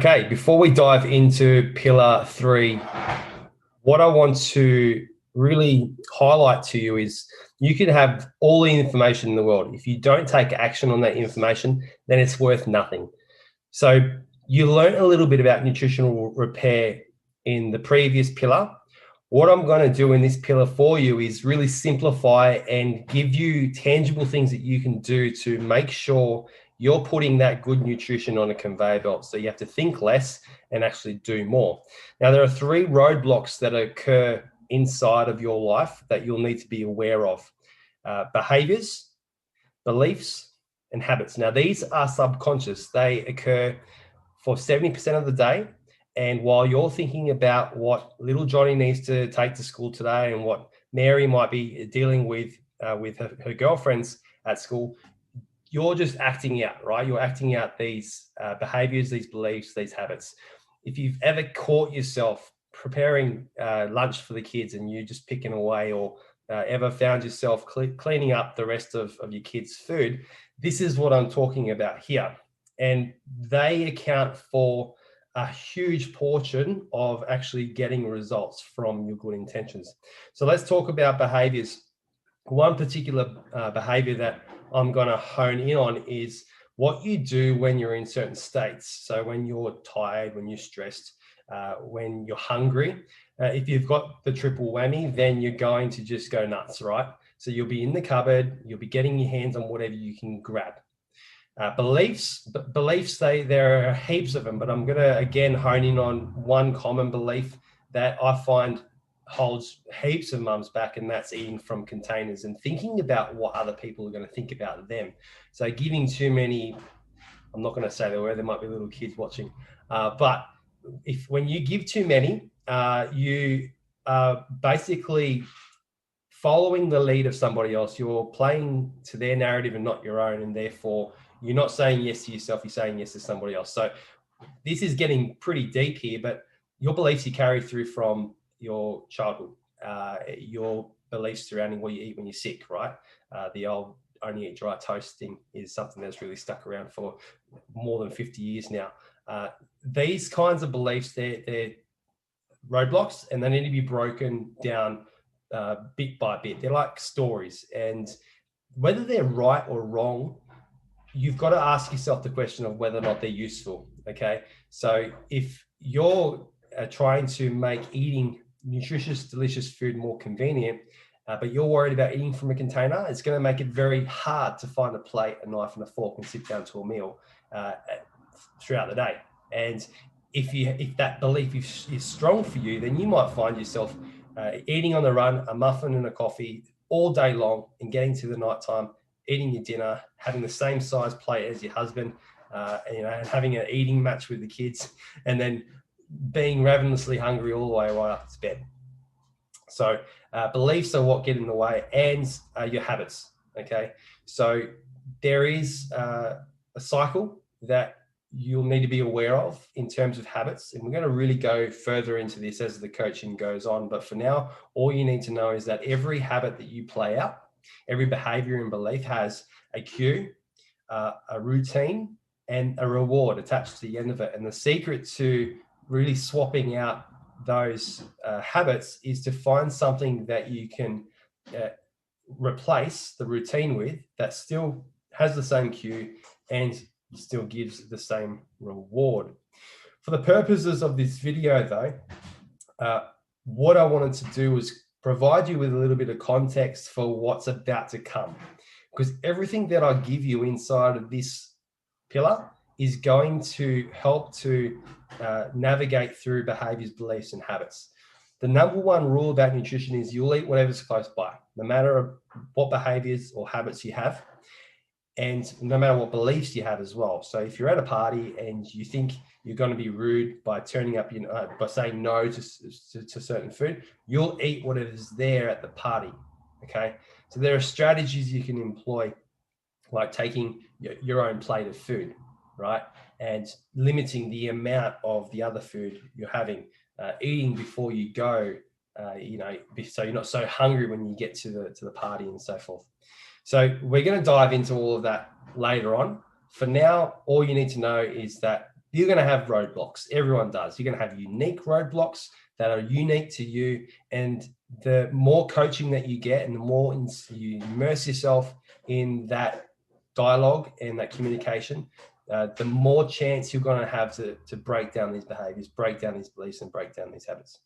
Okay, before we dive into pillar 3, what I want to really highlight to you is you can have all the information in the world. If you don't take action on that information, then it's worth nothing. So you learned a little bit about nutritional repair in the previous pillar. What I'm going to do in this pillar for you is really simplify and give you tangible things that you can do to make sure you're putting that good nutrition on a conveyor belt. So you have to think less and actually do more. Now, there are 3 roadblocks that occur inside of your life that you'll need to be aware of. Behaviors, beliefs, and habits. Now, these are subconscious. They occur for 70% of the day. And while you're thinking about what little Johnny needs to take to school today and what Mary might be dealing with her girlfriends at school, you're just acting out, right? You're acting out these behaviors, these beliefs, these habits. If you've ever caught yourself preparing lunch for the kids and you just picking away, or ever found yourself cleaning up the rest of your kids' food, this is what I'm talking about here. And they account for a huge portion of actually getting results from your good intentions. So let's talk about behaviors. One particular behavior that I'm going to hone in on is what you do when you're in certain states. So when you're tired, when you're stressed, when you're hungry. If you've got the triple whammy, then you're going to just go nuts, right? So you'll be in the cupboard, you'll be getting your hands on whatever you can grab. Beliefs, there are heaps of them, but I'm going to again hone in on one common belief that I find holds heaps of mums back, and that's eating from containers and thinking about what other people are going to think about them. So giving too many, I'm not going to say the word, there might be little kids watching, but when you give too many, you are basically following the lead of somebody else. You're playing to their narrative and not your own, and therefore you're not saying yes to yourself, you're saying yes to somebody else. So this is getting pretty deep here, but your beliefs you carry through from your childhood, your beliefs surrounding what you eat when you're sick, right? The old only eat dry toast thing is something that's really stuck around for more than 50 years now. These kinds of beliefs, they're roadblocks, and they need to be broken down bit by bit. They're like stories, and whether they're right or wrong, you've got to ask yourself the question of whether or not they're useful. Okay, so if you're trying to make eating nutritious, delicious food more convenient, but you're worried about eating from a container, it's going to make it very hard to find a plate, a knife, and a fork and sit down to a meal throughout the day. And if that belief is strong for you, then you might find yourself eating on the run, a muffin and a coffee all day long, and getting to the nighttime, eating your dinner, having the same size plate as your husband, and having an eating match with the kids, and then being ravenously hungry all the way right up to bed. So beliefs are what get in the way, and your habits. Okay, so there is a cycle that you'll need to be aware of in terms of habits, and we're going to really go further into this as the coaching goes on. But for now, all you need to know is that every habit that you play out, every behavior and belief has a cue, a routine, and a reward attached to the end of it. And the secret to really swapping out those habits is to find something that you can replace the routine with that still has the same cue and still gives the same reward. For the purposes of this video though, what I wanted to do was provide you with a little bit of context for what's about to come, because everything that I give you inside of this pillar is going to help to navigate through behaviors, beliefs, and habits. The number one rule about nutrition is you'll eat whatever's close by, no matter what behaviors or habits you have, and no matter what beliefs you have as well. So if you're at a party and you think you're going to be rude by turning up, by saying no to certain food, you'll eat whatever's there at the party. Okay, so there are strategies you can employ, like taking your own plate of food, right, and limiting the amount of the other food you're having, eating before you go, so you're not so hungry when you get to the party and so forth. So we're going to dive into all of that later on. For now, all you need to know is that you're going to have roadblocks. Everyone does. You're going to have unique roadblocks that are unique to you. And the more coaching that you get and the more you immerse yourself in that dialogue and that communication, the more chance you're going to have to break down these behaviors, break down these beliefs, and break down these habits.